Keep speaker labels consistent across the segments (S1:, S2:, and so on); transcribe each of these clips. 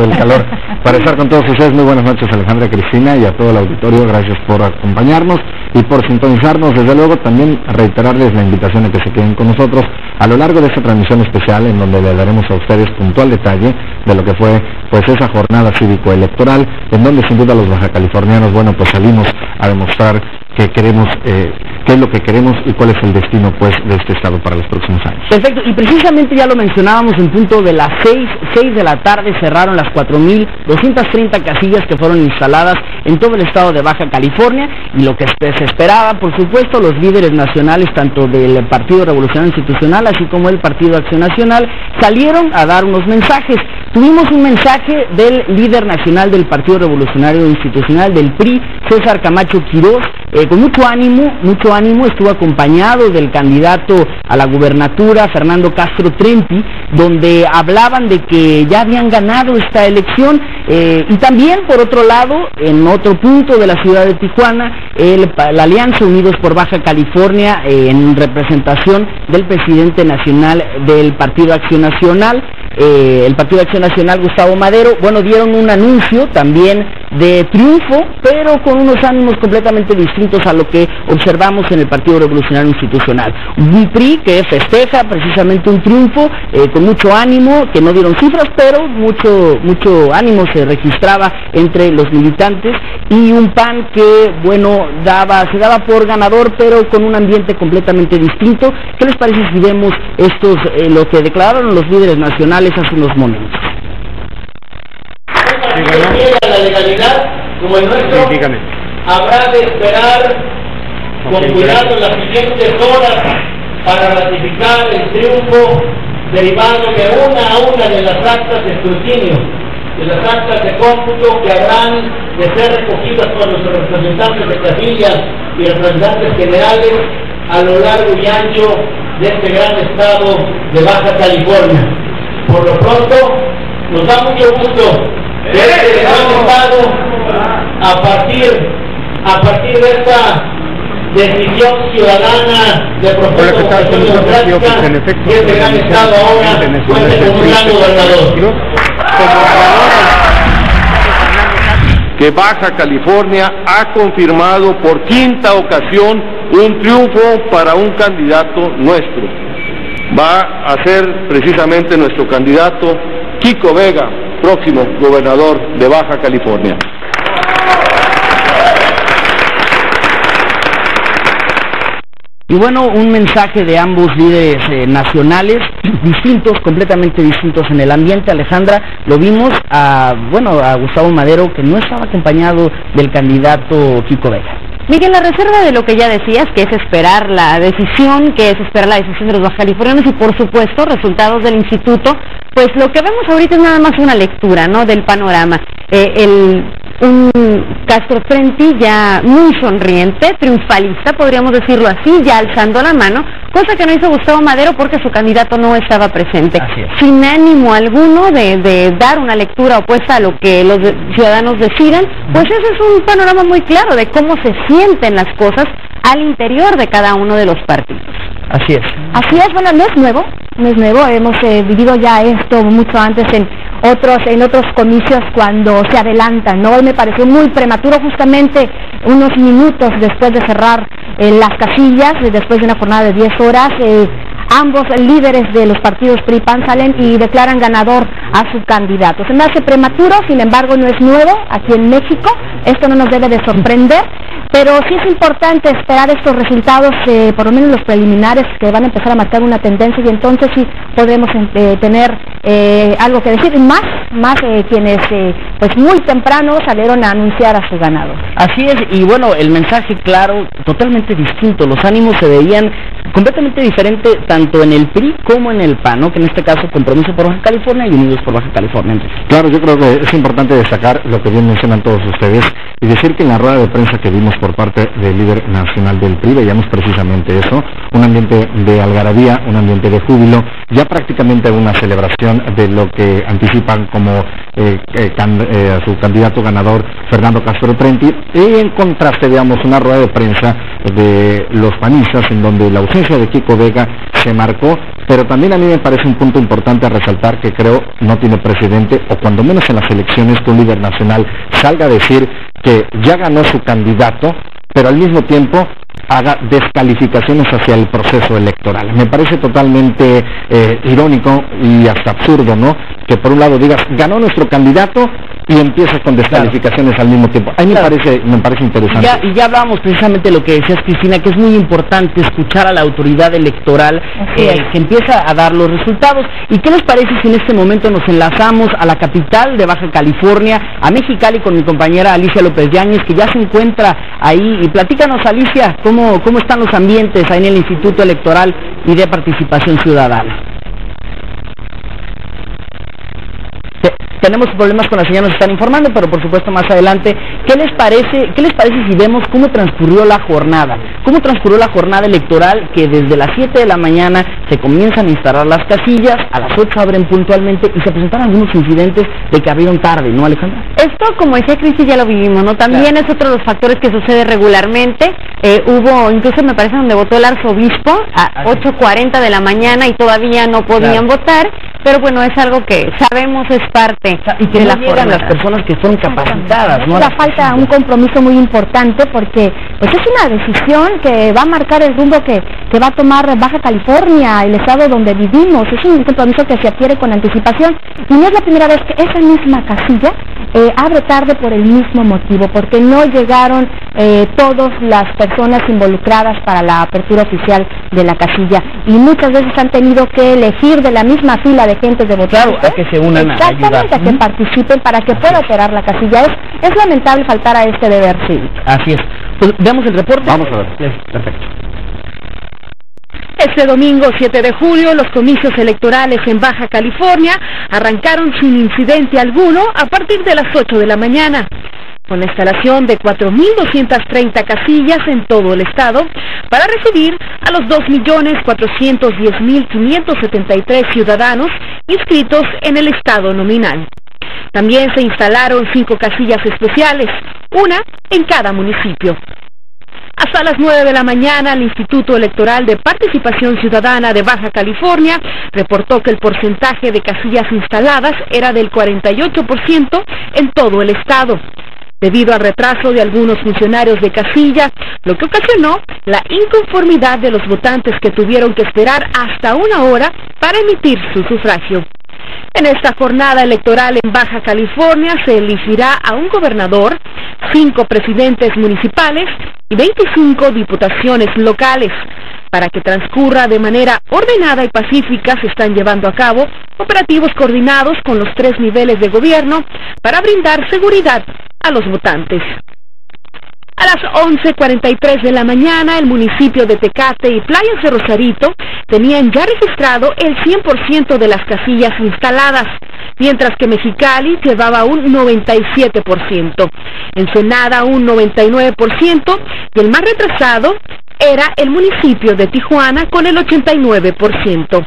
S1: el calor. Para estar con todos ustedes, muy buenas noches, Alejandra, Cristina, y a todo el auditorio, gracias por acompañarnos y por sintonizarnos. Desde luego, también reiterarles la invitación a que se queden con nosotros a lo largo de esta transmisión especial, en donde le daremos a ustedes puntual detalle de lo que fue pues esa jornada cívico-electoral, en donde sin duda los bajacalifornianos, bueno, pues salimos a demostrar que queremos, qué es lo que queremos y cuál es el destino pues de este estado para los próximos años.
S2: Perfecto, y precisamente ya lo mencionábamos, en punto de las 6 de la tarde cerraron las 4.230 casillas que fueron instaladas en todo el estado de Baja California, y lo que se esperaba, por supuesto, los líderes nacionales, tanto del Partido Revolucionario Institucional, así como el Partido Acción Nacional, salieron a dar unos mensajes. Tuvimos un mensaje del líder nacional del Partido Revolucionario Institucional, del PRI, César Camacho Quirós, con mucho ánimo, estuvo acompañado del candidato a la gubernatura, Fernando Castro Trenti, donde hablaban de que ya habían ganado esta elección, y también, por otro lado, en otro punto de la ciudad de Tijuana, la Alianza Unidos por Baja California, en representación del presidente nacional del Partido Acción Nacional, el Partido Acción Nacional, Gustavo Madero, bueno, dieron un anuncio también de triunfo, pero con unos ánimos completamente distintos a lo que observamos en el Partido Revolucionario Institucional. Un PRI que festeja precisamente un triunfo, con mucho ánimo, que no dieron cifras, pero mucho ánimo se registraba entre los militantes, y un PAN que, bueno, se daba por ganador, pero con un ambiente completamente distinto. ¿Qué les parece si vemos lo que declararon los líderes nacionales hace unos momentos?
S3: La legalidad, como el nuestro, habrá de esperar con cuidado las siguientes horas para ratificar el triunfo derivado de una de las actas de escrutinio, de las actas de cómputo que habrán de ser recogidas por los representantes de casillas y representantes generales a lo largo y ancho de este gran estado de Baja California. Por lo pronto, nos da mucho gusto que este gran estado, a partir de esta decisión ciudadana de proceso de votación democrática, que este gran estado ahora cuente con un gran gobernador.
S4: Que Baja California ha confirmado por quinta ocasión un triunfo para un candidato nuestro. Va a ser precisamente nuestro candidato Kiko Vega, próximo gobernador de Baja California.
S2: Y bueno, un mensaje de ambos líderes nacionales, distintos, completamente distintos en el ambiente. Alejandra, lo vimos a Gustavo Madero, que no estaba acompañado del candidato Kiko Vega.
S5: Miguel, la reserva de lo que ya decías, que es esperar la decisión, de los bajacalifornianos y, por supuesto, resultados del instituto, pues lo que vemos ahorita es nada más una lectura, ¿no?, del panorama. Un Castro Trenti ya muy sonriente, triunfalista, podríamos decirlo así, ya alzando la mano, cosa que no hizo Gustavo Madero porque su candidato no estaba presente. Sin ánimo alguno de dar una lectura opuesta a lo que los ciudadanos decidan, pues ese es un panorama muy claro de cómo se sienten las cosas al interior de cada uno de los partidos.
S2: Así es.
S5: Así es, bueno, no es nuevo, hemos vivido ya esto mucho antes en otros comicios cuando se adelantan, ¿no? Hoy me pareció muy prematuro, justamente unos minutos después de cerrar las casillas, después de una jornada de 10 horas, ambos líderes de los partidos PRI y PAN salen y declaran ganador a su candidato. Se me hace prematuro, sin embargo no es nuevo aquí en México, esto no nos debe de sorprender, pero sí es importante esperar estos resultados, por lo menos los preliminares, que van a empezar a marcar una tendencia, y entonces sí podremos tener algo que decir, más quienes pues muy temprano salieron a anunciar a su ganador.
S2: Así es, y bueno, el mensaje claro, totalmente distinto, los ánimos se veían completamente diferentes tanto en el PRI como en el PAN, ¿no?, que en este caso Compromiso por Baja California y Unidos por Baja California.
S1: Claro, yo creo que es importante destacar lo que bien mencionan todos ustedes y decir que en la rueda de prensa que vimos por parte del líder nacional del PRI veíamos precisamente eso, un ambiente de algarabía, un ambiente de júbilo, ya prácticamente una celebración de lo que anticipan como a su candidato ganador Fernando Castro Trenti, y en contraste veamos una rueda de prensa de los panistas, en donde la ausencia de Kiko Vega se marcó, pero también a mí me parece un punto importante a resaltar que creo no tiene precedente, o cuando menos en las elecciones, que un líder nacional salga a decir que ya ganó su candidato, pero al mismo tiempo haga descalificaciones hacia el proceso electoral. Me parece totalmente irónico y hasta absurdo, ¿no? Que por un lado digas, ganó nuestro candidato, y empiezas con descalificaciones al mismo tiempo. A mí me parece interesante.
S2: Y ya hablábamos precisamente de lo que decías, Cristina, que es muy importante escuchar a la autoridad electoral que empieza a dar los resultados. ¿Y qué les parece si en este momento nos enlazamos a la capital de Baja California, a Mexicali, con mi compañera Alicia López Yáñez, que ya se encuentra ahí? Y platícanos, Alicia, ¿cómo están los ambientes ahí en el Instituto Electoral y de Participación Ciudadana? Tenemos problemas con la señal, nos están informando, pero por supuesto más adelante. ¿Qué les parece si vemos cómo transcurrió la jornada? ¿Cómo transcurrió la jornada electoral, que desde las 7 de la mañana se comienzan a instalar las casillas, a las 8 abren puntualmente y se presentaron algunos incidentes de que abrieron tarde, ¿no, Alejandra?
S5: Esto, como decía Cristi, ya lo vivimos, ¿no? También es otro de los factores que sucede regularmente. Hubo, incluso me parece, donde votó el arzobispo a 8:40 de la mañana y todavía no podían votar, pero bueno, es algo que sabemos es parte
S2: y que
S5: de
S2: no
S5: la
S2: llegan
S5: jornada.
S2: las personas que fueron capacitadas, ¿no?
S5: Falta un compromiso muy importante, porque pues es una decisión que va a marcar el rumbo que va a tomar Baja California, el estado donde vivimos. Es un compromiso que se adquiere con anticipación, y no es la primera vez que esa misma casilla abre tarde por el mismo motivo, porque no llegaron todas las personas involucradas para la apertura oficial de la casilla, y muchas veces han tenido que elegir de la misma fila de gente de votantes.
S2: Claro, a que se unan a ayudar.
S5: A que participen para que pueda operar la casilla. Es lamentable faltar a este deber cívico.
S2: Así es. Pues veamos el reporte.
S1: Vamos a ver.
S2: Perfecto.
S6: Este domingo 7 de julio, los comicios electorales en Baja California arrancaron sin incidente alguno a partir de las 8 de la mañana, con la instalación de 4.230 casillas en todo el estado para recibir a los 2.410.573 ciudadanos inscritos en el estado nominal. También se instalaron 5 casillas especiales, una en cada municipio. Hasta las 9 de la mañana, el Instituto Electoral de Participación Ciudadana de Baja California reportó que el porcentaje de casillas instaladas era del 48% en todo el estado, debido al retraso de algunos funcionarios de casilla, lo que ocasionó la inconformidad de los votantes, que tuvieron que esperar hasta 1 hora para emitir su sufragio. En esta jornada electoral en Baja California se elegirá a un gobernador, 5 presidentes municipales y 25 diputaciones locales. Para que transcurra de manera ordenada y pacífica, se están llevando a cabo operativos coordinados con los 3 niveles de gobierno para brindar seguridad a los votantes. A las 11:43 de la mañana, el municipio de Tecate y Playas de Rosarito tenían ya registrado el 100% de las casillas instaladas, mientras que Mexicali llevaba un 97%, Ensenada un 99%, y el más retrasado era el municipio de Tijuana con el 89%.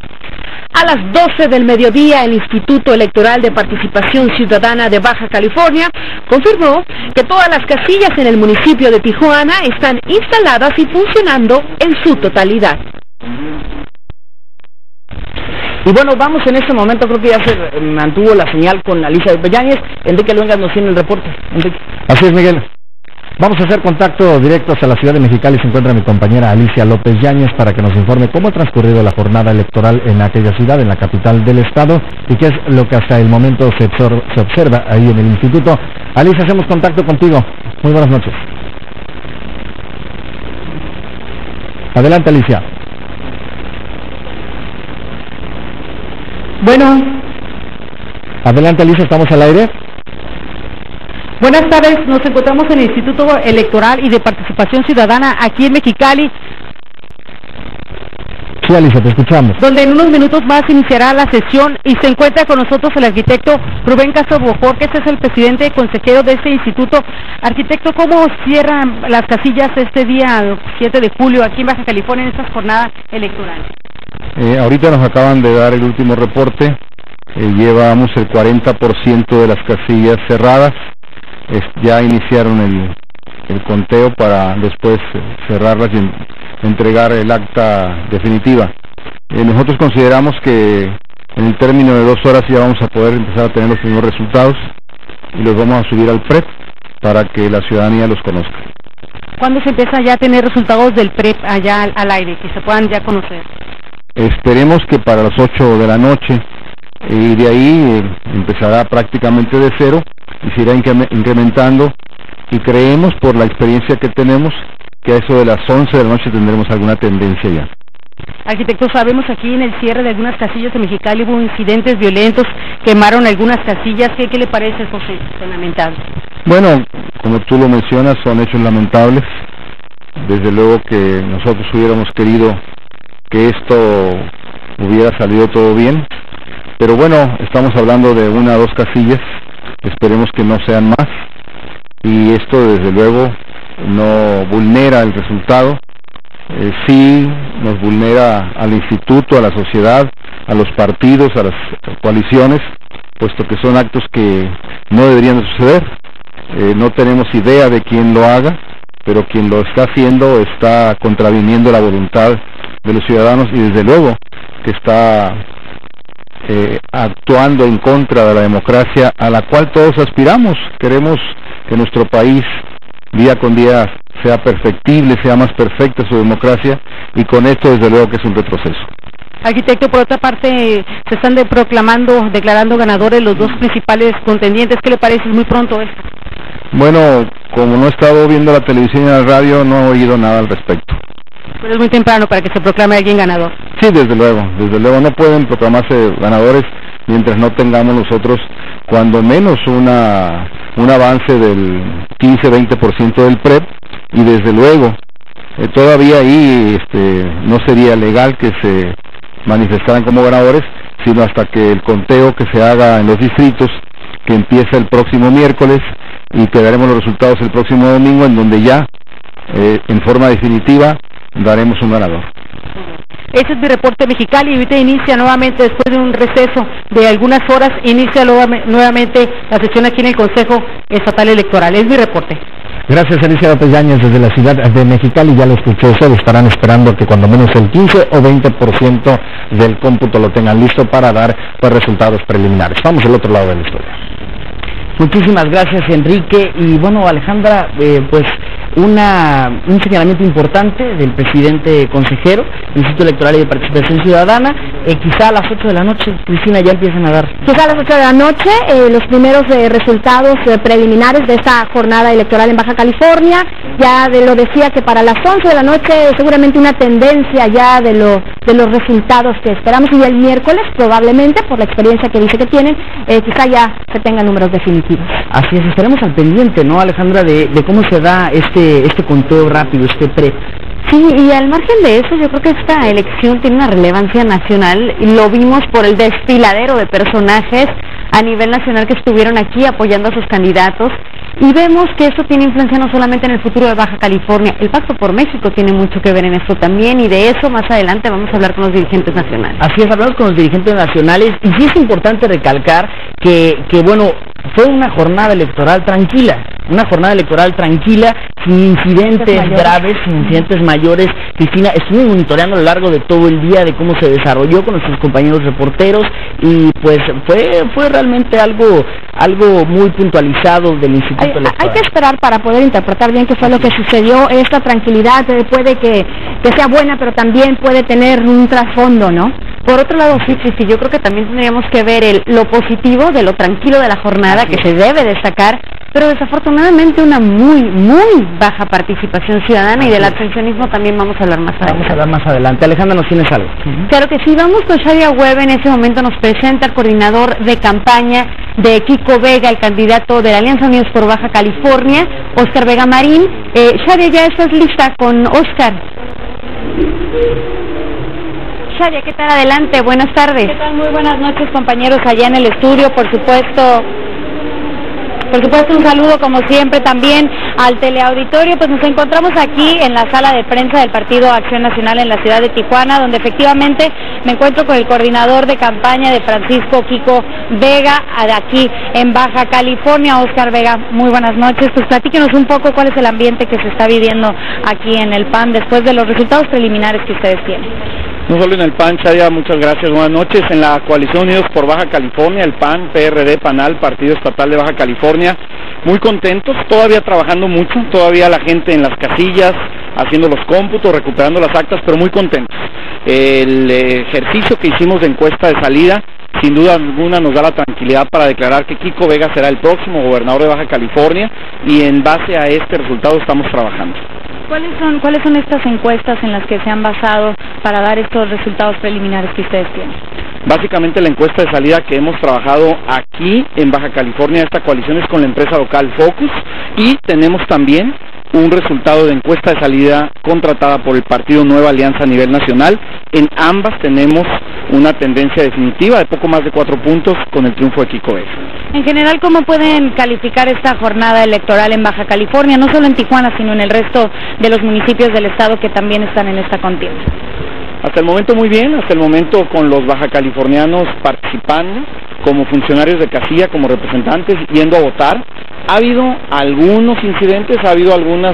S6: A las 12 del mediodía, el Instituto Electoral de Participación Ciudadana de Baja California confirmó que todas las casillas en el municipio de Tijuana están instaladas y funcionando en su totalidad.
S2: Y bueno, vamos en este momento, creo que ya se mantuvo la señal con Alicia López Yáñez. Enrique Luengas nos tiene el reporte. Enrique.
S1: Así es, Miguel. Vamos a hacer contacto directo hacia la ciudad de Mexicali. Se encuentra mi compañera Alicia López Yáñez para que nos informe cómo ha transcurrido la jornada electoral en aquella ciudad, en la capital del estado, y qué es lo que hasta el momento se observa ahí en el instituto. Alicia, hacemos contacto contigo. Muy buenas noches. Adelante, Alicia.
S7: Bueno.
S1: Adelante, Alicia, estamos al aire.
S7: Buenas tardes, nos encontramos en el Instituto Electoral y de Participación Ciudadana aquí en Mexicali.
S1: Sí, Alicia, te escuchamos.
S7: Donde en unos minutos más iniciará la sesión y se encuentra con nosotros el arquitecto Rubén Castro Bojor, que es el presidente y consejero de este instituto. Arquitecto, ¿cómo cierran las casillas este día 7 de julio aquí en Baja California en esta jornada electoral?
S4: Ahorita nos acaban de dar el último reporte. Llevamos el 40% de las casillas cerradas. Ya iniciaron
S8: el conteo para después cerrarlas y entregar el acta definitiva. Nosotros consideramos que en el término de 2 horas ya vamos a poder empezar a tener los primeros resultados y los vamos a subir al PREP para que la ciudadanía los conozca.
S7: ¿Cuándo se empieza ya a tener resultados del PREP allá al aire, que se puedan ya conocer?
S8: Esperemos que para las 8 de la noche, y de ahí empezará prácticamente de cero y se irá incrementando, y creemos por la experiencia que tenemos que a eso de las 11 de la noche tendremos alguna tendencia ya.
S7: Arquitecto, sabemos aquí en el cierre de algunas casillas de Mexicali hubo incidentes violentos, quemaron algunas casillas. ¿Qué le parece eso? Son lamentables.
S8: Bueno, como tú lo mencionas, son hechos lamentables. Desde luego que nosotros hubiéramos querido que esto hubiera salido todo bien, pero bueno, estamos hablando de 1 o 2 casillas, esperemos que no sean más, y esto desde luego no vulnera el resultado, sí nos vulnera al instituto, a la sociedad, a los partidos, a las coaliciones, puesto que son actos que no deberían de suceder. No tenemos idea de quién lo haga, pero quien lo está haciendo está contraviniendo la voluntad de los ciudadanos y desde luego que está actuando en contra de la democracia a la cual todos aspiramos. Queremos que nuestro país día con día sea perfectible, sea más perfecta su democracia, y con esto desde luego que es un retroceso.
S7: Arquitecto, por otra parte, se están declarando ganadores los 2 principales contendientes. ¿Qué le parece? Es muy pronto esto.
S8: Bueno, como no he estado viendo la televisión y la radio, no he oído nada al respecto.
S7: Pero es muy temprano para que se proclame alguien ganador.
S8: Sí, desde luego no pueden proclamarse ganadores mientras no tengamos nosotros cuando menos un avance del 15-20% del PREP, y desde luego todavía ahí no sería legal que se manifestaran como ganadores, sino hasta que el conteo que se haga en los distritos, que empieza el próximo miércoles, y que daremos los resultados el próximo domingo, en donde ya en forma definitiva daremos un ganador.
S7: Ese es mi reporte Mexicali, y ahorita inicia nuevamente, después de un receso de algunas horas, inicia nuevamente la sesión aquí en el Consejo Estatal Electoral. Es mi reporte.
S1: Gracias, Alicia López Yáñez, desde la ciudad de Mexicali. Ya lo escuchó usted, estarán esperando que cuando menos el 15 o 20% del cómputo lo tengan listo para dar resultados preliminares. Vamos al otro lado de la historia.
S2: Muchísimas gracias, Enrique. Y bueno, Alejandra, pues un señalamiento importante del presidente consejero del Instituto Electoral y de Participación Ciudadana. Quizá a las 8 de la noche, Cristina, ya empiezan a dar.
S5: Quizá a las 8 de la noche, los primeros resultados preliminares de esta jornada electoral en Baja California. Ya lo decía que para las 11 de la noche seguramente una tendencia ya de los resultados que esperamos, y el miércoles probablemente, por la experiencia que dice que tienen, quizá ya se tengan números definitivos.
S2: Así es, estaremos al pendiente, ¿no, Alejandra, de cómo se da este conteo rápido, este PREP?
S6: Sí, y al margen de eso, yo creo que esta elección tiene una relevancia nacional, y lo vimos por el desfiladero de personajes a nivel nacional que estuvieron aquí apoyando a sus candidatos, y vemos que esto tiene influencia no solamente en el futuro de Baja California. El Pacto por México tiene mucho que ver en esto también, y de eso más adelante vamos a hablar con los dirigentes nacionales.
S2: Así es, hablamos con los dirigentes nacionales, y sí es importante recalcar que bueno, fue una jornada electoral tranquila, sin incidentes graves, sin incidentes mayores. Cristina, estuvimos monitoreando a lo largo de todo el día de cómo se desarrolló con nuestros compañeros reporteros, y pues fue realmente algo muy puntualizado del Instituto Electoral.
S5: Hay que esperar para poder interpretar bien qué fue lo que sucedió. Esta tranquilidad puede que sea buena, pero también puede tener un trasfondo, ¿no?
S6: Por otro lado, sí, yo creo que también tendríamos que ver lo positivo de lo tranquilo de la jornada, que se debe destacar, pero desafortunadamente una muy baja participación ciudadana, y del abstencionismo también vamos a hablar más adelante.
S2: Vamos a hablar más adelante. Alejandra, ¿nos tienes algo?
S6: Claro que sí, vamos con Shadia Webb. En ese momento nos presenta el coordinador de campaña de Kiko Vega, el candidato de la Alianza Unidos por Baja California, Óscar Vega Marín. Shadia, ya estás lista con Óscar. Shadia, ¿qué tal? Adelante, buenas tardes.
S9: ¿Qué tal? Muy buenas noches, compañeros, allá en el estudio, por supuesto, un saludo como siempre también al teleauditorio. Pues nos encontramos aquí en la sala de prensa del Partido Acción Nacional en la ciudad de Tijuana, donde efectivamente Me encuentro con el coordinador de campaña de Francisco Kiko Vega, de aquí en Baja California. Oscar Vega, muy buenas noches. Pues platíquenos un poco cuál es el ambiente que se está viviendo aquí en el PAN después de los resultados preliminares que ustedes tienen.
S10: No solo en el PAN, Chadia, muchas gracias, buenas noches. En la coalición Unidos por Baja California, el PAN, PRD, PANAL, Partido Estatal de Baja California, muy contentos, todavía trabajando mucho, todavía la gente en las casillas, haciendo los cómputos, recuperando las actas, pero muy contentos. El ejercicio que hicimos de encuesta de salida, sin duda alguna nos da la tranquilidad para declarar que Kiko Vega será el próximo gobernador de Baja California, y en base a este resultado estamos trabajando.
S9: ¿Cuáles son estas encuestas en las que se han basado para dar estos resultados preliminares que ustedes tienen?
S10: Básicamente la encuesta de salida que hemos trabajado aquí en Baja California, esta coalición es con la empresa local Focus, y tenemos también un resultado de encuesta de salida contratada por el partido Nueva Alianza a nivel nacional. En ambas tenemos una tendencia definitiva de poco más de 4 puntos con el triunfo de Kiko Vega.
S9: En general, ¿cómo pueden calificar esta jornada electoral en Baja California, no solo en Tijuana, sino en el resto de los municipios del estado que también están en esta contienda?
S10: Hasta el momento muy bien, hasta el momento con los baja californianos participando como funcionarios de casilla, como representantes, yendo a votar. Ha habido algunos incidentes, ha habido algunas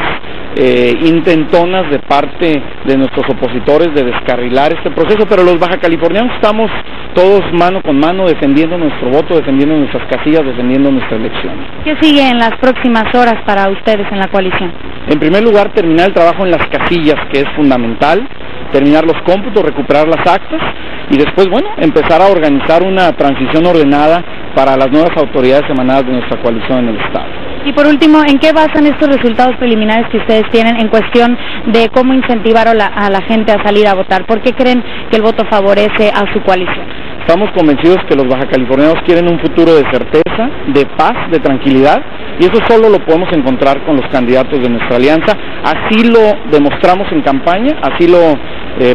S10: intentonas de parte de nuestros opositores de descarrilar este proceso, pero los baja californianos estamos todos mano con mano defendiendo nuestro voto, defendiendo nuestras casillas, defendiendo nuestra elección.
S9: ¿Qué sigue en las próximas horas para ustedes en la coalición?
S10: En primer lugar, terminar el trabajo en las casillas, que es fundamental, terminar los cómputos, recuperar las actas, y después, bueno, empezar a organizar una transición ordenada para las nuevas autoridades emanadas de nuestra coalición en el estado.
S9: Y por último, ¿en qué basan estos resultados preliminares que ustedes tienen en cuestión de cómo incentivar a la gente a salir a votar? ¿Por qué creen que el voto favorece a su coalición?
S10: Estamos convencidos que los baja californianos quieren un futuro de certeza, de paz, de tranquilidad, y eso solo lo podemos encontrar con los candidatos de nuestra alianza. Así lo demostramos en campaña, así lo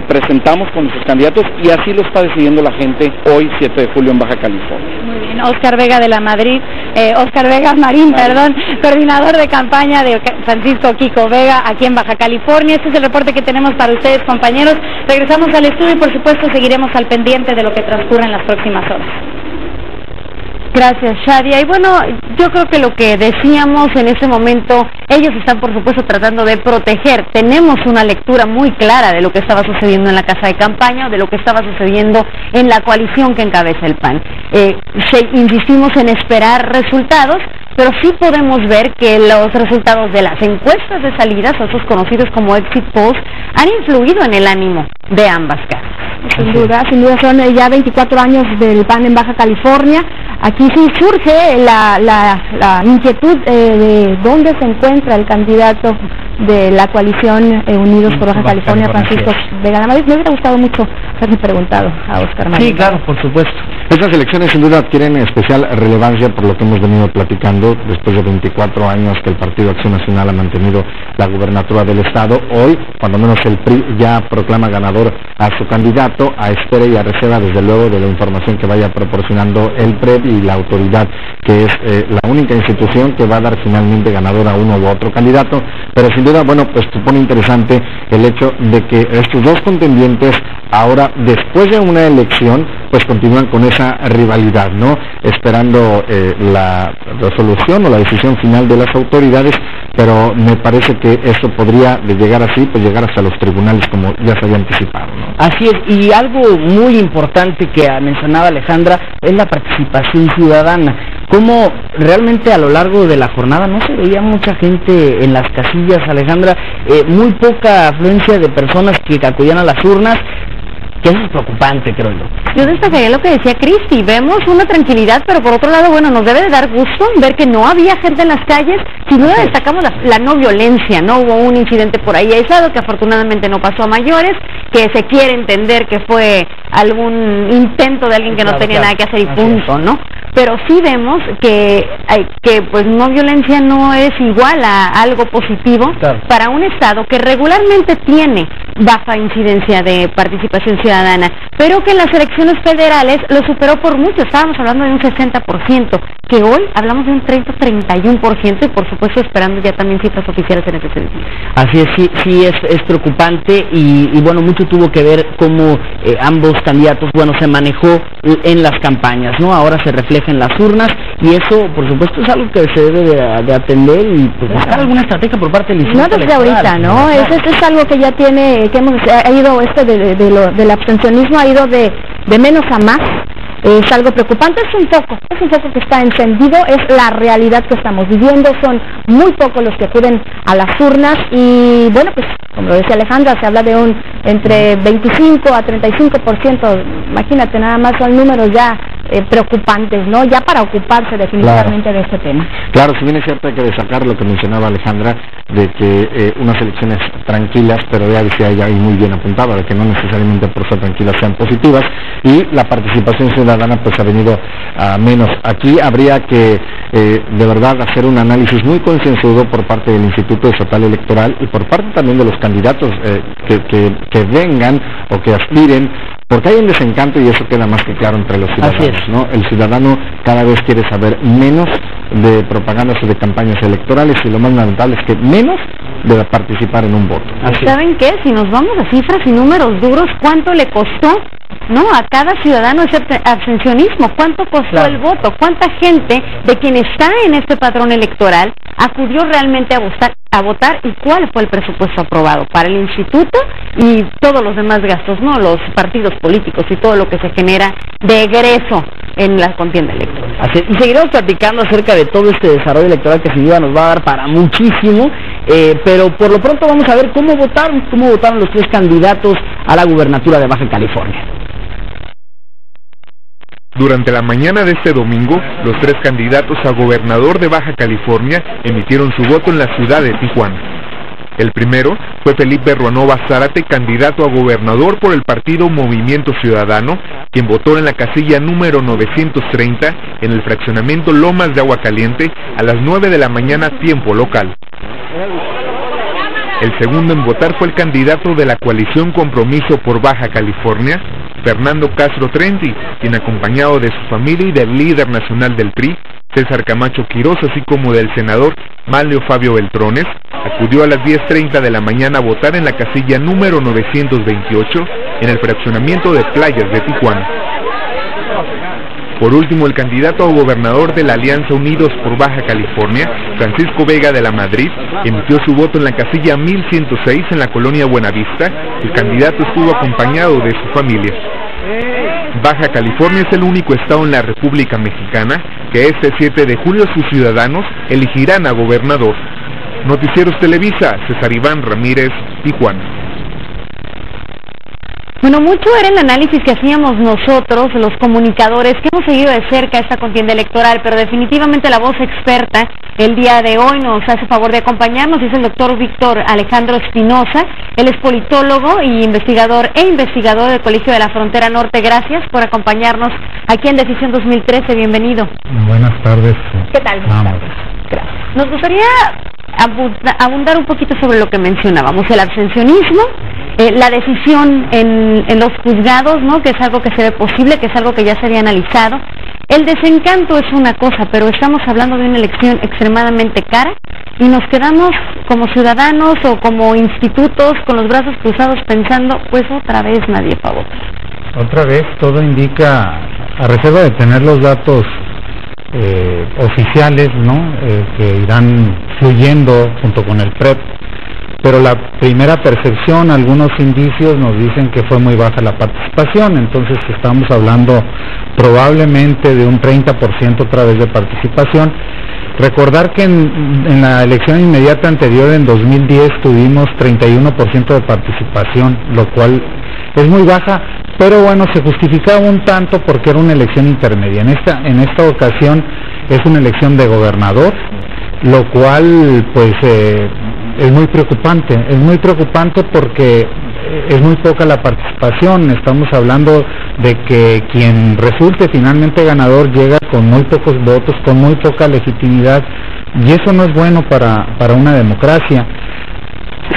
S10: presentamos con nuestros candidatos, y así lo está decidiendo la gente hoy, 7 de julio, en Baja California.
S9: Muy bien, Oscar Vega de la Madrid, Oscar Vega Marín, coordinador de campaña de Francisco Kiko Vega aquí en Baja California. Este es el reporte que tenemos para ustedes, compañeros. Regresamos al estudio y por supuesto seguiremos al pendiente de lo que transcurre en las próximas horas.
S7: Gracias, Shadia. Y bueno, yo creo que lo que decíamos en ese momento, ellos están por supuesto tratando de proteger. Tenemos una lectura muy clara de lo que estaba sucediendo en la casa de campaña o de lo que estaba sucediendo en la coalición que encabeza el PAN. Insistimos en esperar resultados, pero sí podemos ver que los resultados de las encuestas de salidas, o esos conocidos como exit polls, han influido en el ánimo de ambas casas.
S5: Sin duda, son ya 24 años del PAN en Baja California. Aquí sí surge la inquietud de dónde se encuentra el candidato de la coalición Unidos por Baja California, Francisco Vega. Me hubiera gustado mucho haberle preguntado a Oscar Marín.
S2: Sí, claro, por supuesto.
S1: Estas elecciones sin duda adquieren especial relevancia por lo que hemos venido platicando después de 24 años que el Partido Acción Nacional ha mantenido la gubernatura del estado. Hoy, cuando menos el PRI ya proclama ganador a su candidato, a espera y a reserva desde luego de la información que vaya proporcionando el PREP y la autoridad, que es la única institución que va a dar finalmente ganador a uno u otro candidato. Pero sin duda, bueno, pues supone interesante el hecho de que estos dos contendientes ahora, después de una elección, pues continúan con esa rivalidad, ¿no? Esperando la resolución o la decisión final de las autoridades, pero me parece que eso podría, de llegar así, pues llegar hasta los tribunales, como ya se había anticipado, ¿no?
S2: Así es, y algo muy importante que mencionaba Alejandra es la participación ciudadana. Cómo realmente a lo largo de la jornada no se veía mucha gente en las casillas, Alejandra, muy poca afluencia de personas que acudían a las urnas, que eso es preocupante, creo yo.
S7: Yo destacaría lo que decía Cristi, vemos una tranquilidad, pero por otro lado, bueno, nos debe de dar gusto ver que no había gente en las calles. Sin duda destacamos la no violencia, no hubo un incidente por ahí aislado, que afortunadamente no pasó a mayores, que se quiere entender que fue algún intento de alguien que no tenía nada que hacer y punto, ¿no?
S9: pero sí vemos que pues no violencia no es igual a algo positivo para un Estado que regularmente tiene baja incidencia de participación ciudadana, pero que en las elecciones federales lo superó por mucho. Estábamos hablando de un 60%, que hoy hablamos de un 30-31%, y por supuesto esperando ya también cifras oficiales en ese sentido.
S2: Así es, sí es preocupante, y bueno, mucho tuvo que ver cómo ambos candidatos, bueno, se manejó en las campañas, ¿no? Ahora se refleja en las urnas, y eso, por supuesto, es algo que se debe de atender y pues, buscar alguna estrategia por parte del Instituto.
S5: No desde ahorita, ¿no? Es algo que ya tiene, que ha ido del abstencionismo, ha ido de menos a más. Es algo preocupante, es un foco que está encendido, es la realidad que estamos viviendo, son muy pocos los que acuden a las urnas, y bueno, pues como lo decía Alejandra, se habla de entre 25 a 35%, imagínate, nada más son números ya preocupantes, ¿no? Ya para ocuparse definitivamente de este tema.
S1: Claro, si bien es cierto, hay que destacar lo que mencionaba Alejandra, de que unas elecciones tranquilas, pero ya decía ella, y muy bien apuntaba, de que no necesariamente por ser tranquilas sean positivas, y la participación ciudadana pues ha venido a menos. Aquí habría que de verdad hacer un análisis muy concienzudo por parte del Instituto Estatal Electoral y por parte también de los candidatos que vengan o que aspiren, porque hay un desencanto, y eso queda más que claro entre los ciudadanos, ¿no? El ciudadano cada vez quiere saber menos de propagandas o de campañas electorales, y lo más lamentable es que menos de participar en un voto.
S9: ¿Saben qué? Si nos vamos a cifras y números duros, ¿cuánto le costó, no, a cada ciudadano ese abstencionismo? ¿Cuánto costó el voto? ¿Cuánta gente de quien está en este patrón electoral acudió realmente a votar, y cuál fue el presupuesto aprobado para el instituto y todos los demás gastos, no, los partidos políticos y todo lo que se genera de egreso en la contienda electoral?
S2: Y seguiremos platicando acerca de todo este desarrollo electoral que sin duda nos va a dar para muchísimo, pero por lo pronto vamos a ver cómo votaron los tres candidatos a la gubernatura de Baja California.
S11: Durante la mañana de este domingo, los tres candidatos a gobernador de Baja California emitieron su voto en la ciudad de Tijuana. El primero fue Felipe Ruanova Zárate, candidato a gobernador por el partido Movimiento Ciudadano, quien votó en la casilla número 930 en el fraccionamiento Lomas de Agua Caliente a las 9 de la mañana tiempo local. El segundo en votar fue el candidato de la coalición Compromiso por Baja California, Fernando Castro Trenti, quien acompañado de su familia y del líder nacional del PRI, César Camacho Quirós, así como del senador Manlio Fabio Beltrones, acudió a las 10:30 de la mañana a votar en la casilla número 928 en el fraccionamiento de Playas de Tijuana. Por último, el candidato a gobernador de la Alianza Unidos por Baja California, Francisco Vega de la Madrid, emitió su voto en la casilla 1106 en la colonia Buenavista. El candidato estuvo acompañado de su familia. Baja California es el único estado en la República Mexicana que este 7 de julio sus ciudadanos elegirán a gobernador. Noticieros Televisa, César Iván Ramírez, Tijuana.
S9: Bueno, mucho era el análisis que hacíamos nosotros, los comunicadores, que hemos seguido de cerca esta contienda electoral, pero definitivamente la voz experta el día de hoy nos hace favor de acompañarnos, es el doctor Víctor Alejandro Espinosa. Él es politólogo y investigador del Colegio de la Frontera Norte. Gracias por acompañarnos aquí en Decisión 2013, bienvenido.
S12: Buenas tardes.
S9: ¿Qué tal? Gracias. Nos gustaría abundar un poquito sobre lo que mencionábamos, el abstencionismo, la decisión en los juzgados, ¿no? Que es algo que se ve posible, que es algo que ya se había analizado. El desencanto es una cosa, pero estamos hablando de una elección extremadamente cara y nos quedamos como ciudadanos o como institutos con los brazos cruzados pensando, pues otra vez nadie va a votar.
S12: Otra vez todo indica, a reserva de tener los datos oficiales, ¿no? Que irán fluyendo junto con el PREP, pero la primera percepción, algunos indicios nos dicen que fue muy baja la participación, entonces estamos hablando probablemente de un 30% otra vez de participación. Recordar que en la elección inmediata anterior, en 2010, tuvimos 31% de participación, lo cual es muy baja, pero bueno, se justificaba un tanto porque era una elección intermedia. En esta ocasión es una elección de gobernador, lo cual pues es muy preocupante porque es muy poca la participación. Estamos hablando de que quien resulte finalmente ganador llega con muy pocos votos, con muy poca legitimidad, y eso no es bueno para una democracia.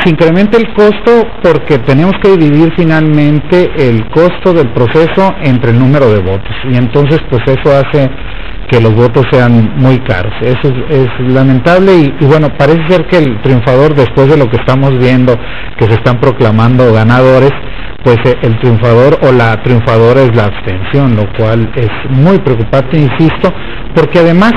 S12: Se incrementa el costo porque tenemos que dividir finalmente el costo del proceso entre el número de votos, y entonces pues eso hace que los votos sean muy caros. Eso es lamentable y bueno, parece ser que el triunfador, después de lo que estamos viendo, que se están proclamando ganadores, pues el triunfador o la triunfadora es la abstención, lo cual es muy preocupante, insisto, porque además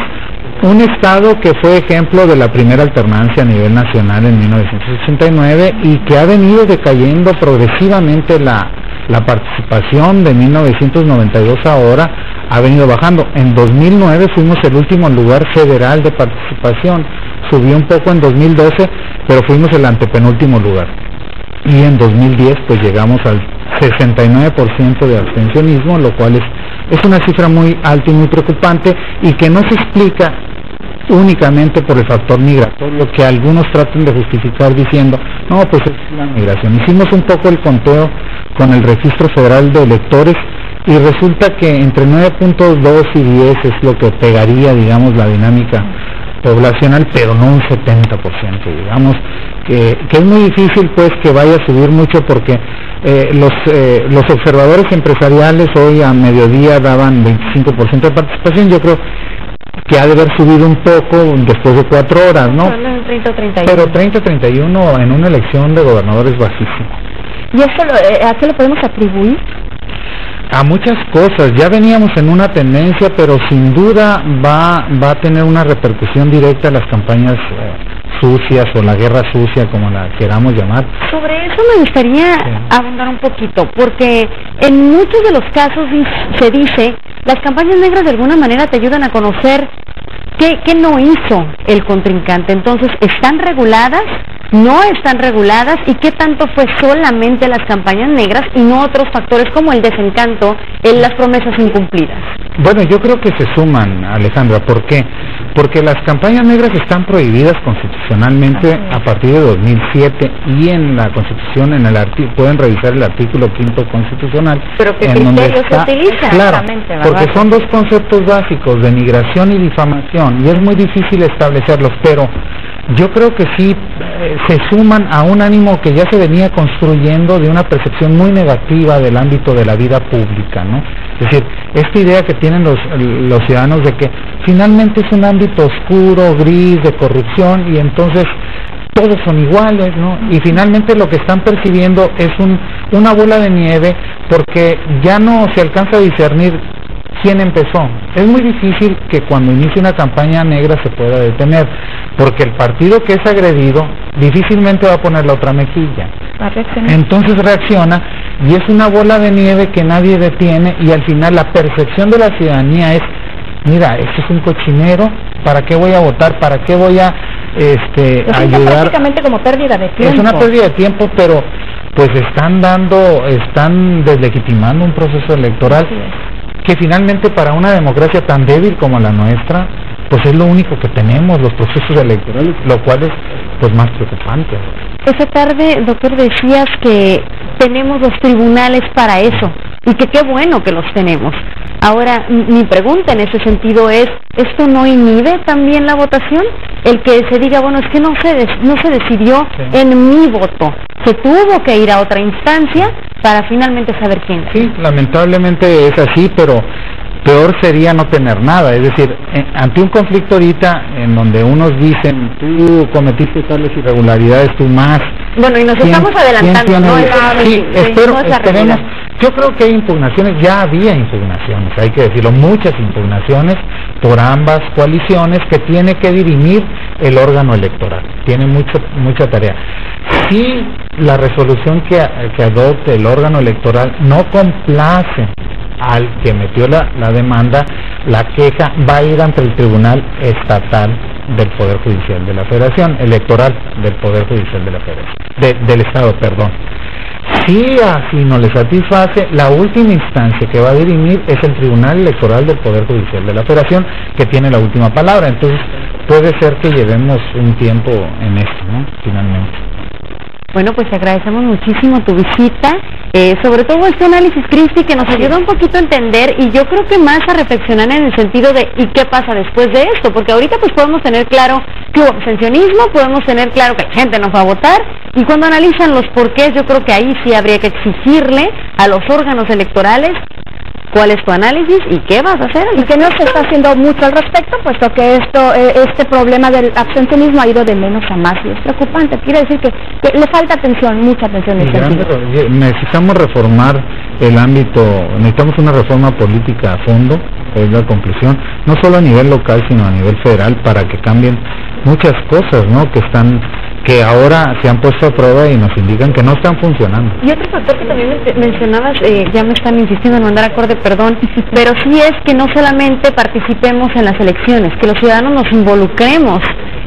S12: un estado que fue ejemplo de la primera alternancia a nivel nacional en 1989 y que ha venido decayendo progresivamente la participación de 1992 ahora ha venido bajando. En 2009 fuimos el último lugar federal de participación, subió un poco en 2012, pero fuimos el antepenúltimo lugar. Y en 2010 pues llegamos al 69% de abstencionismo, lo cual es una cifra muy alta y muy preocupante y que no se explica únicamente por el factor migratorio, que algunos tratan de justificar diciendo, no, pues es la migración. Hicimos un poco el conteo con el Registro Federal de Electores y resulta que entre 9.2 y 10 es lo que pegaría, digamos, la dinámica poblacional, pero no un 70%, digamos, que es muy difícil pues que vaya a subir mucho porque los observadores empresariales hoy a mediodía daban 25% de participación. Yo creo que ha de haber subido un poco después de 4 horas, ¿no?
S9: 30-31.
S12: Pero 30-31 en una elección de gobernador es bajísimo.
S5: ¿Y eso a qué lo podemos atribuir?
S12: A muchas cosas. Ya veníamos en una tendencia, pero sin duda va a tener una repercusión directa a las campañas sucias o la guerra sucia, como la queramos llamar.
S9: Sobre eso me gustaría abundar un poquito, porque en muchos de los casos se dice, las campañas negras de alguna manera te ayudan a conocer qué no hizo el contrincante. Entonces, ¿están reguladas? ¿No están reguladas? ¿Y qué tanto fue solamente las campañas negras y no otros factores como el desencanto en las promesas incumplidas?
S12: Bueno, yo creo que se suman, Alejandra. ¿Por qué? Porque las campañas negras están prohibidas constitucionalmente a partir de 2007 y en la Constitución, pueden revisar el artículo 5º constitucional.
S9: ¿Pero qué criterios se utilizan?
S12: Claro, porque son dos conceptos básicos, denigración y difamación, y es muy difícil establecerlos, pero yo creo que sí se suman a un ánimo que ya se venía construyendo de una percepción muy negativa del ámbito de la vida pública, ¿no? Es decir, esta idea que tienen los ciudadanos de que finalmente es un ámbito oscuro, gris, de corrupción, y entonces todos son iguales, ¿no? Y finalmente lo que están percibiendo es una bola de nieve, porque ya no se alcanza a discernir quién empezó. Es muy difícil que cuando inicie una campaña negra se pueda detener, porque el partido que es agredido difícilmente va a poner la otra mejilla. Entonces reacciona y es una bola de nieve que nadie detiene, y al final la percepción de la ciudadanía es, mira, esto es un cochinero, ¿para qué voy a votar? ¿Para qué voy a ayudar?
S5: Prácticamente como pérdida de tiempo.
S12: Es una pérdida de tiempo, pero pues están deslegitimando un proceso electoral que finalmente para una democracia tan débil como la nuestra, pues es lo único que tenemos, los procesos electorales, lo cual es pues más preocupante.
S9: Esa tarde, doctor, decías que tenemos los tribunales para eso, y que qué bueno que los tenemos. Ahora, mi pregunta en ese sentido es, ¿esto no inhibe también la votación? El que se diga, bueno, es que no se decidió en mi voto, se tuvo que ir a otra instancia para finalmente saber quién.
S12: Sí, lamentablemente es así, pero peor sería no tener nada. Es decir, ante un conflicto ahorita en donde unos dicen, tú cometiste tales irregularidades, tú más.
S9: Bueno, y nos estamos adelantando, ¿no?
S12: Esperemos. Yo creo que hay impugnaciones, ya había impugnaciones, hay que decirlo, muchas impugnaciones por ambas coaliciones que tiene que dirimir el órgano electoral. Tiene mucha tarea. Si la resolución que adopte el órgano electoral no complace al que metió la demanda, la queja va a ir ante el Tribunal Estatal del Poder Judicial de la Federación, electoral del Poder Judicial de la Federación, del Estado, perdón. Si así no le satisface, la última instancia que va a dirimir es el Tribunal Electoral del Poder Judicial de la Federación, que tiene la última palabra. Entonces puede ser que llevemos un tiempo en esto, ¿no? Finalmente.
S9: Bueno, pues te agradecemos muchísimo tu visita
S6: sobre todo este análisis, Cristi, que nos ayuda un poquito a entender y yo creo que más a reflexionar en el sentido de ¿y qué pasa después de esto? Porque ahorita pues podemos tener claro que hubo abstencionismo, podemos tener claro que la gente no va a votar, y cuando analizan los porqués, yo creo que ahí sí habría que exigirle a los órganos electorales cuál es tu análisis y qué vas a hacer.
S5: Y que no se está haciendo mucho al respecto, puesto que este problema del abstencionismo ha ido de menos a más y es preocupante. Quiere decir que le falta atención, mucha atención en ese sentido.
S12: Necesitamos reformar el ámbito, necesitamos una reforma política a fondo, es la conclusión, no solo a nivel local, sino a nivel federal, para que cambien muchas cosas, ¿no?, que ahora se han puesto a prueba y nos indican que no están funcionando.
S6: Y otro factor que también mencionabas, ya me están insistiendo en mandar acorde, perdón, pero sí es que no solamente participemos en las elecciones, que los ciudadanos nos involucremos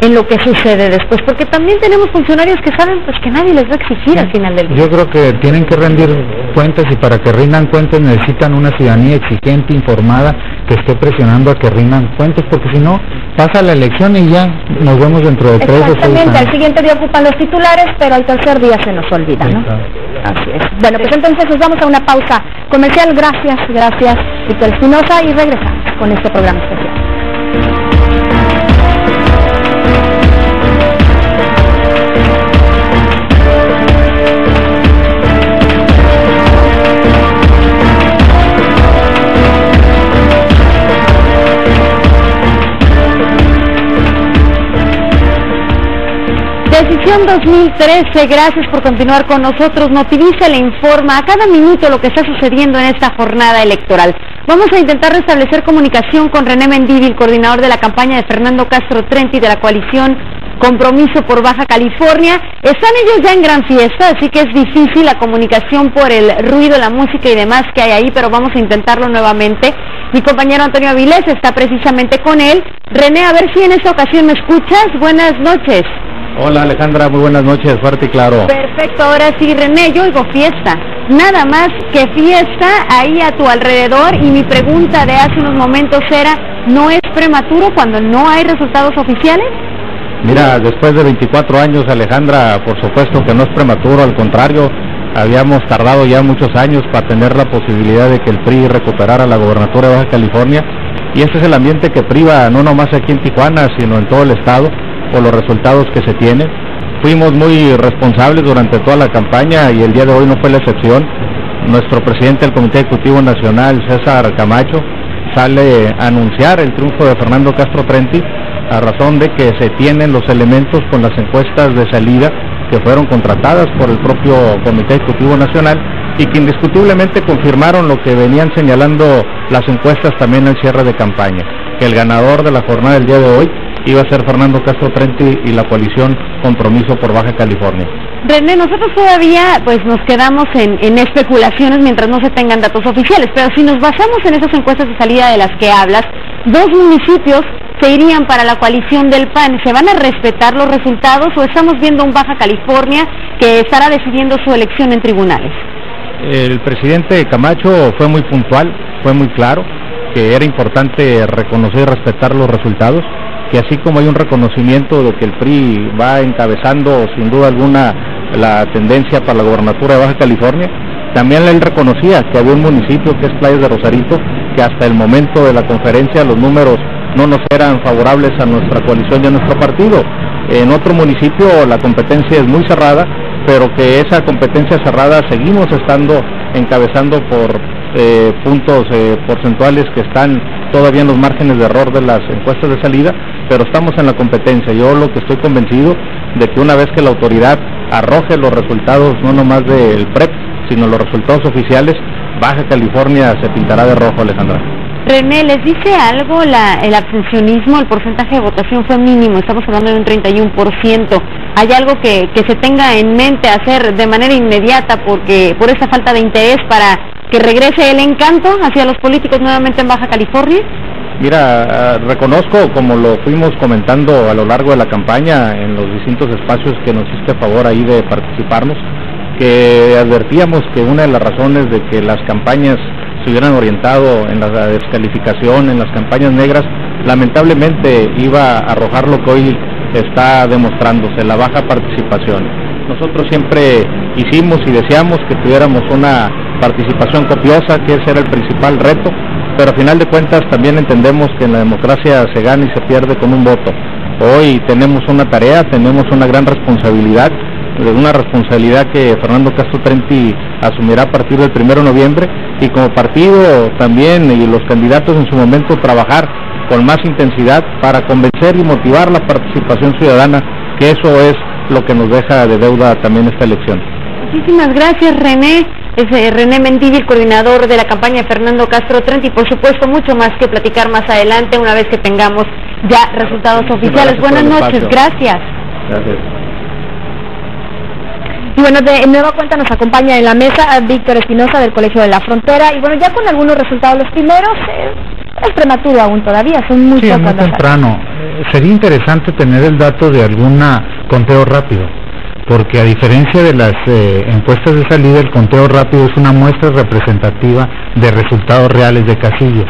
S6: en lo que sucede después, porque también tenemos funcionarios que saben pues que nadie les va a exigir al final del día.
S12: Yo creo que tienen que rendir cuentas y para que rindan cuentas necesitan una ciudadanía exigente, informada, que esté presionando a que rindan cuentas, porque si no, pasa la elección y ya nos vemos dentro de 3 o 6 años.
S5: Exactamente, al siguiente día ocupan los titulares, pero al tercer día se nos olvida, ¿no? Así es. Bueno, pues entonces nos vamos a una pausa comercial. Gracias, Víctor Espinosa, y regresamos con este programa especial.
S6: Decisión 2013, gracias por continuar con nosotros. Notivisa le informa a cada minuto lo que está sucediendo en esta jornada electoral. Vamos a intentar restablecer comunicación con René Mendívil, coordinador de la campaña de Fernando Castro Trenti de la coalición Compromiso por Baja California. Están ellos ya en gran fiesta, así que es difícil la comunicación por el ruido, la música y demás que hay ahí, pero vamos a intentarlo nuevamente. Mi compañero Antonio Avilés está precisamente con él. René, a ver si en esta ocasión me escuchas. Buenas noches.
S13: Hola Alejandra, muy buenas noches, fuerte y claro.
S6: Perfecto, ahora sí, René, yo oigo fiesta, nada más que fiesta ahí a tu alrededor, y mi pregunta de hace unos momentos era, ¿no es prematuro cuando no hay resultados oficiales?
S13: Mira, después de 24 años, Alejandra, por supuesto que no es prematuro, al contrario, habíamos tardado ya muchos años para tener la posibilidad de que el PRI recuperara la gobernatura de Baja California, y este es el ambiente que priva no nomás aquí en Tijuana, sino en todo el estado, por los resultados que se tienen. Fuimos muy responsables durante toda la campaña y el día de hoy no fue la excepción. Nuestro presidente del Comité Ejecutivo Nacional, César Camacho, sale a anunciar el triunfo de Fernando Castro Trenti a razón de que se tienen los elementos con las encuestas de salida que fueron contratadas por el propio Comité Ejecutivo Nacional y que indiscutiblemente confirmaron lo que venían señalando las encuestas también al cierre de campaña, que el ganador de la jornada del día de hoy iba a ser Fernando Castro Trenti y la coalición Compromiso por Baja California.
S6: René, nosotros todavía pues nos quedamos en especulaciones mientras no se tengan datos oficiales, pero si nos basamos en esas encuestas de salida de las que hablas, 2 municipios se irían para la coalición del PAN. ¿Se van a respetar los resultados o estamos viendo un Baja California que estará decidiendo su elección en tribunales?
S13: El presidente Camacho fue muy puntual, fue muy claro, que era importante reconocer y respetar los resultados, que así como hay un reconocimiento de que el PRI va encabezando sin duda alguna la tendencia para la gobernatura de Baja California, también él reconocía que había un municipio que es Playas de Rosarito, que hasta el momento de la conferencia los números no nos eran favorables a nuestra coalición y a nuestro partido. En otro municipio la competencia es muy cerrada, pero que esa competencia cerrada seguimos estando encabezando por puntos porcentuales que están todavía en los márgenes de error de las encuestas de salida, pero estamos en la competencia. Yo lo que estoy convencido de que una vez que la autoridad arroje los resultados no nomás del PREP, sino los resultados oficiales, Baja California se pintará de rojo, Alejandra.
S6: René, ¿les dice algo el abstencionismo? El porcentaje de votación fue mínimo, estamos hablando de un 31%. ¿Hay algo que se tenga en mente hacer de manera inmediata porque por esa falta de interés para que regrese el encanto hacia los políticos nuevamente en Baja California?
S13: Mira, reconozco, como lo fuimos comentando a lo largo de la campaña en los distintos espacios que nos hiciste favor ahí de participarnos, que advertíamos que una de las razones de que las campañas se hubieran orientado en la descalificación, en las campañas negras, lamentablemente iba a arrojar lo que hoy está demostrándose, la baja participación. Nosotros siempre quisimos y deseamos que tuviéramos una participación copiosa, que ese era el principal reto, pero a final de cuentas también entendemos que en la democracia se gana y se pierde con un voto. Hoy tenemos una tarea, tenemos una gran responsabilidad, una responsabilidad que Fernando Castro Trenti asumirá a partir del 1 de noviembre, y como partido también y los candidatos en su momento trabajar con más intensidad para convencer y motivar la participación ciudadana, que eso es lo que nos deja de deuda también esta elección.
S6: Muchísimas gracias, René. Es René Mendívil, coordinador de la campaña de Fernando Castro Trenti, y por supuesto mucho más que platicar más adelante una vez que tengamos ya resultados oficiales. Buenas noches, gracias.
S13: Gracias.
S5: Y bueno, de nueva cuenta nos acompaña en la mesa Víctor Espinosa del Colegio de la Frontera, y bueno, ya con algunos resultados los primeros, es prematuro aún todavía, son muy pocas.
S12: Sí, muy temprano. Sería interesante tener el dato de alguna conteo rápido, porque a diferencia de las encuestas de salida, el conteo rápido es una muestra representativa de resultados reales de casillas.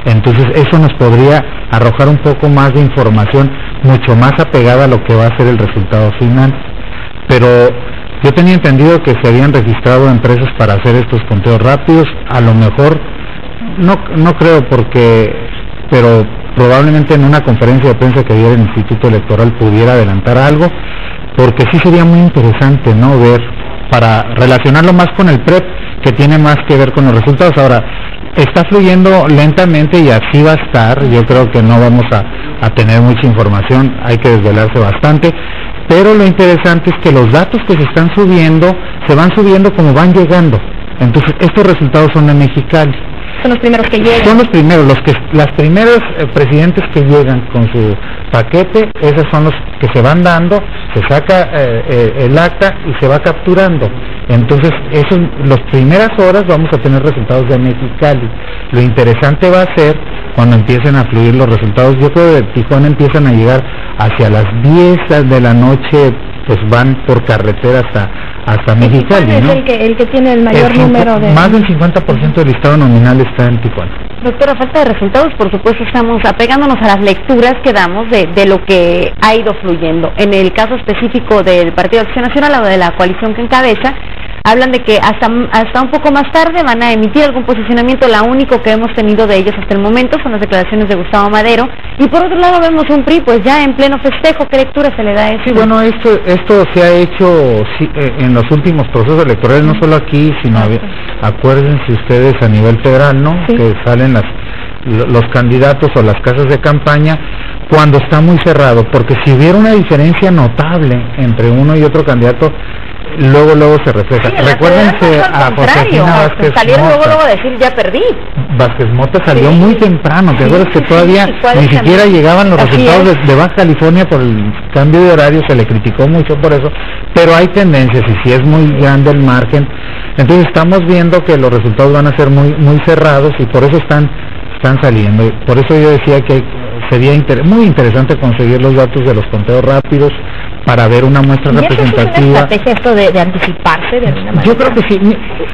S12: Entonces eso nos podría arrojar un poco más de información, mucho más apegada a lo que va a ser el resultado final. Pero yo tenía entendido que se habían registrado empresas para hacer estos conteos rápidos, a lo mejor, no creo, pero probablemente en una conferencia de prensa que diera el Instituto Electoral pudiera adelantar algo, porque sí sería muy interesante, ¿no?, ver, para relacionarlo más con el PREP, que tiene más que ver con los resultados. Ahora, está fluyendo lentamente y así va a estar. Yo creo que no vamos a tener mucha información, hay que desvelarse bastante, pero lo interesante es que los datos que se están subiendo, se van subiendo como van llegando. Entonces, estos resultados son de Mexicali.
S5: Son los primeros que llegan.
S12: Son los primeros, las primeros presidentes que llegan con su paquete, esos son los que se van dando, se saca el acta y se va capturando. Entonces, las primeras horas vamos a tener resultados de Mexicali. Lo interesante va a ser cuando empiecen a fluir los resultados. Yo creo que de Tijuana empiezan a llegar hacia las 10 de la noche, pues van por carretera hasta Mexicali, ¿no?
S5: Es el que tiene el mayor número de...
S12: Más del 50% del listado nominal está en Tijuana.
S6: Doctora, falta de resultados, por supuesto estamos apegándonos a las lecturas que damos de lo que ha ido fluyendo. En el caso específico del Partido de Acción Nacional o de la coalición que encabeza, hablan de que hasta un poco más tarde van a emitir algún posicionamiento. La único que hemos tenido de ellos hasta el momento son las declaraciones de Gustavo Madero, y por otro lado vemos un PRI pues ya en pleno festejo. ¿Qué lectura se le da a eso?
S12: Sí, bueno, esto se ha hecho en los últimos procesos electorales, no solo aquí, sino acuérdense ustedes a nivel federal, ¿no? Sí. Que salen los candidatos o las casas de campaña cuando está muy cerrado, porque si hubiera una diferencia notable entre uno y otro candidato, luego se refleja.
S6: Sí,
S12: recuérdense a Josefina Vázquez
S6: salir luego a decir ya perdí.
S12: Vázquez Mota salió muy temprano, ¿te acuerdas que todavía ni siquiera llegaban los resultados de Baja California por el cambio de horario? Se le criticó mucho por eso, pero hay tendencias y si es muy grande el margen, entonces estamos viendo que los resultados van a ser muy cerrados y por eso están saliendo. Por eso yo decía que sería muy interesante conseguir los datos de los conteos rápidos para ver una muestra representativa.
S5: ¿Es una estrategia esto de anticiparse de alguna manera?
S12: Yo creo que sí,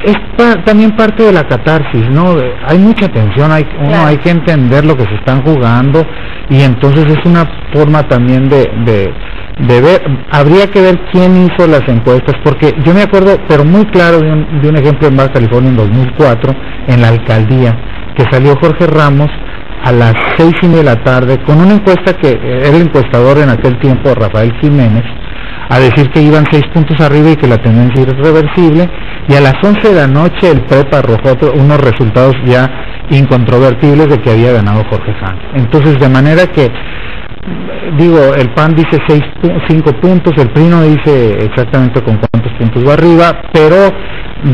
S12: es también parte de la catarsis, ¿no? Hay mucha tensión, hay que entender lo que se están jugando, y entonces es una forma también de ver. Habría que ver quién hizo las encuestas, porque yo me acuerdo, pero muy claro, de un ejemplo en Baja California en 2004, en la alcaldía, que salió Jorge Ramos a las 6:30 de la tarde con una encuesta que era el encuestador en aquel tiempo, Rafael Jiménez, a decir que iban 6 puntos arriba y que la tendencia era irreversible, y a las 11 de la noche el PREP arrojó unos resultados ya incontrovertibles de que había ganado Jorge Sanz. Entonces, de manera que, el PAN dice 5 puntos, el PRI no dice exactamente con cuántos puntos va arriba, pero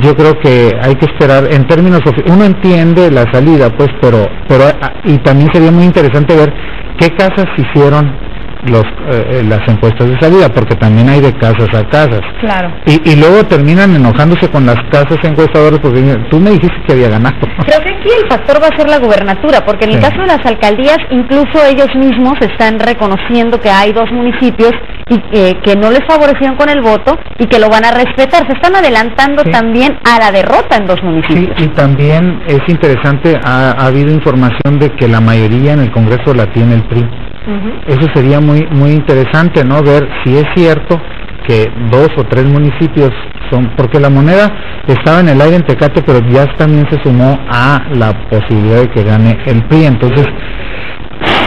S12: yo creo que hay que esperar en términos, uno entiende la salida, pues, pero y también sería muy interesante ver qué casas hicieron las encuestas de salida, porque también hay de casas a casas.
S5: Claro.
S12: Y luego terminan enojándose con las casas encuestadoras porque tú me dijiste que había ganado.
S6: Creo que aquí el factor va a ser la gubernatura, porque en el caso de las alcaldías, incluso ellos mismos están reconociendo que hay 2 municipios y que no les favorecieron con el voto y que lo van a respetar. Se están adelantando también a la derrota en 2 municipios.
S12: Sí, y también es interesante, ha habido información de que la mayoría en el Congreso la tiene el PRI. Eso sería muy interesante, ¿no? Ver si es cierto que 2 o 3 municipios porque la moneda estaba en el aire en Tecate, pero ya también se sumó a la posibilidad de que gane el PRI. Entonces,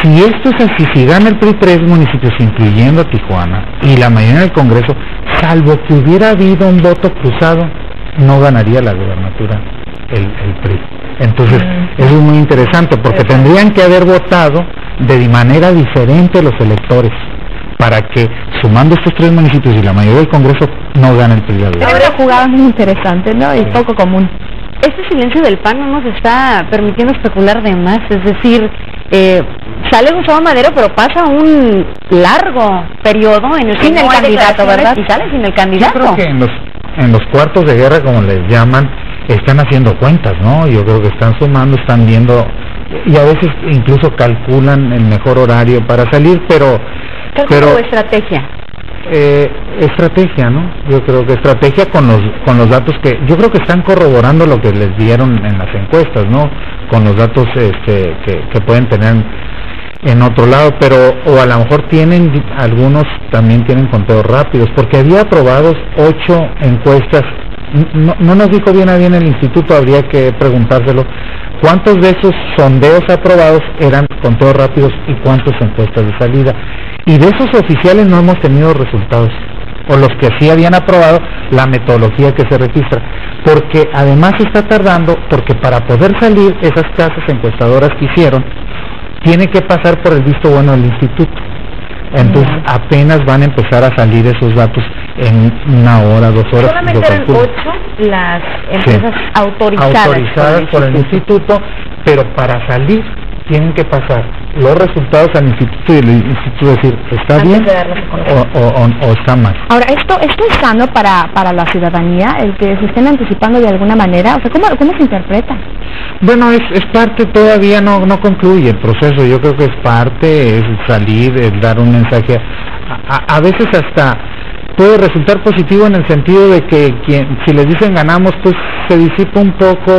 S12: si esto es así, si gana el PRI 3 municipios, incluyendo Tijuana, y la mayoría del Congreso, salvo que hubiera habido un voto cruzado, no ganaría la gobernatura el PRI. Entonces, eso es muy interesante, porque tendrían que haber votado de manera diferente los electores, para que, sumando estos 3 municipios y la mayoría del Congreso, no gane el PRI.
S5: Es una jugada muy interesante, ¿no? Y poco común.
S6: Este silencio del PAN no nos está permitiendo especular de más, es decir, sale Gustavo Madero, pero pasa un largo periodo en el que
S5: sin el candidato, ¿verdad?
S6: Y sale sin el candidato.
S12: Yo creo que en los cuartos de guerra, como les llaman, están haciendo cuentas, ¿no? Yo creo que están sumando, están viendo, y a veces incluso calculan el mejor horario para salir, pero
S6: estrategia.
S12: Estrategia, ¿no? Yo creo que estrategia con los datos que yo creo que están corroborando lo que les dieron en las encuestas, ¿no? Con los datos que pueden tener en otro lado, pero o a lo mejor algunos también tienen conteos rápidos, porque había aprobados 8 encuestas. No nos dijo bien a bien el instituto, habría que preguntárselo cuántos de esos sondeos aprobados eran conteos rápidos y cuántos encuestas de salida, y de esos oficiales no hemos tenido resultados, o los que sí habían aprobado la metodología que se registra, porque además está tardando, porque para poder salir esas casas encuestadoras que hicieron tiene que pasar por el visto bueno del instituto. Entonces apenas van a empezar a salir esos datos en 1 hora, 2 horas.
S6: Solamente eran 8 las empresas autorizadas
S12: por el instituto, pero para salir tienen que pasar los resultados al instituto y el instituto decir, ¿está bien o está mal?
S5: Ahora, ¿esto es sano para la ciudadanía, el que se estén anticipando de alguna manera? O sea, ¿cómo se interpreta?
S12: Bueno, es parte, todavía no concluye el proceso. Yo creo que es parte, es salir, es dar un mensaje. A veces hasta puede resultar positivo en el sentido de que si les dicen ganamos, pues se disipa un poco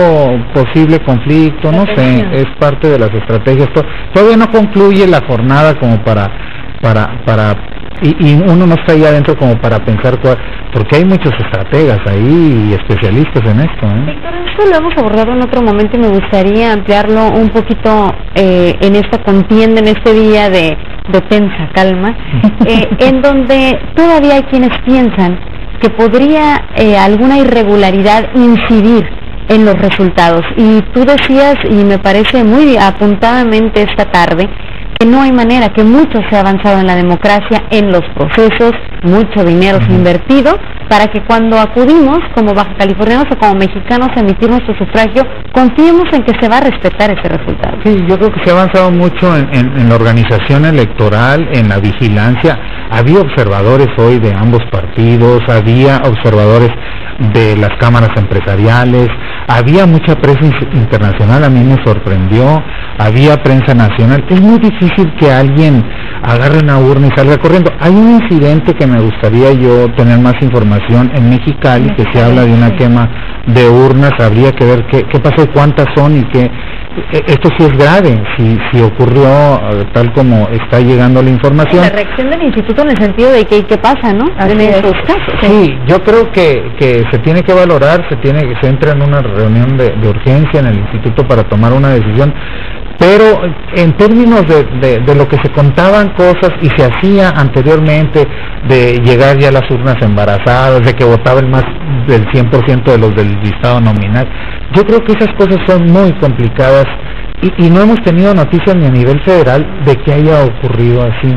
S12: posible conflicto, no sé, es parte de las estrategias. Todavía no concluye la jornada como y uno no está ahí adentro como para pensar porque hay muchos estrategas ahí y especialistas en esto.
S6: Víctor, esto lo hemos abordado en otro momento y me gustaría ampliarlo un poquito en esta contienda, en este día de tensa calma, en donde todavía hay quienes piensan que podría alguna irregularidad incidir en los resultados. Y tú decías, y me parece muy apuntadamente esta tarde, que no hay manera, que mucho se ha avanzado en la democracia, en los procesos, mucho dinero se ha invertido, para que cuando acudimos como baja californianos o como mexicanos a emitir nuestro sufragio, confiemos en que se va a respetar ese resultado.
S12: Sí, yo creo que se ha avanzado mucho en la organización electoral, en la vigilancia. Había observadores hoy de ambos partidos, había observadores de las cámaras empresariales, había mucha prensa internacional, a mí me sorprendió, había prensa nacional. Es muy difícil que alguien agarre una urna y salga corriendo. Hay un incidente que me gustaría yo tener más información en Mexicali, que se habla de una quema de urnas. Habría que ver qué pasó, cuántas son y qué. Esto sí es grave, si ocurrió tal como está llegando la información.
S6: La reacción del instituto en el sentido de que qué pasa, ¿no? En esos casos.
S12: Sí, yo creo que se tiene que valorar, se entra en una reunión de urgencia en el instituto para tomar una decisión, pero en términos de lo que se contaban cosas y se hacía anteriormente, de llegar ya a las urnas embarazadas, de que votaba el más del 100% de los del listado nominal, yo creo que esas cosas son muy complicadas y no hemos tenido noticias ni a nivel federal de que haya ocurrido así.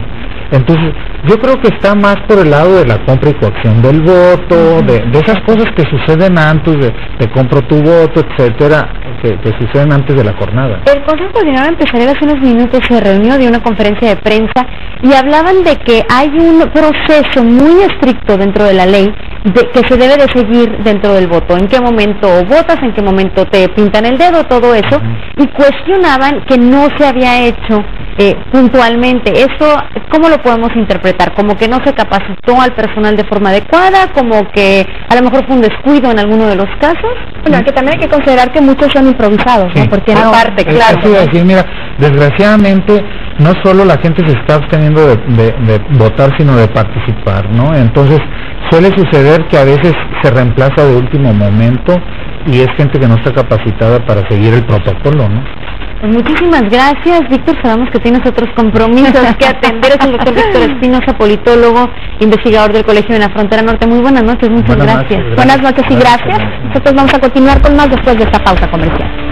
S12: Entonces, yo creo que está más por el lado de la compra y coacción del voto, de esas cosas que suceden antes de compro tu voto, etcétera, que suceden antes de la jornada.
S6: El Consejo Coordinador Empresarial hace unos minutos se reunió de una conferencia de prensa y hablaban de que hay un proceso muy estricto dentro de la ley que se debe de seguir dentro del voto. ¿En qué momento votas? ¿En qué momento te pintan el dedo? Todo eso. Y cuestionaban que no se había hecho puntualmente. Eso, ¿cómo lo podemos interpretar? ¿Como que no se capacitó al personal de forma adecuada? ¿Como que a lo mejor fue un descuido en alguno de los casos?
S5: Bueno, que también hay que considerar que muchos son improvisados, ¿no? Porque
S6: aparte, claro.
S12: Así decir, mira, desgraciadamente no solo la gente se está absteniendo de votar, sino de participar, ¿no? Entonces, suele suceder que a veces se reemplaza de último momento y es gente que no está capacitada para seguir el protocolo, ¿no?
S9: Pues muchísimas gracias, Víctor. Sabemos que tienes otros compromisos que atender. Es el doctor Víctor Espinosa, politólogo, investigador del Colegio de la Frontera Norte. Muy buenas noches, muchas gracias.
S5: Buenas noches y gracias. Nosotros vamos a continuar con más después de esta pausa comercial.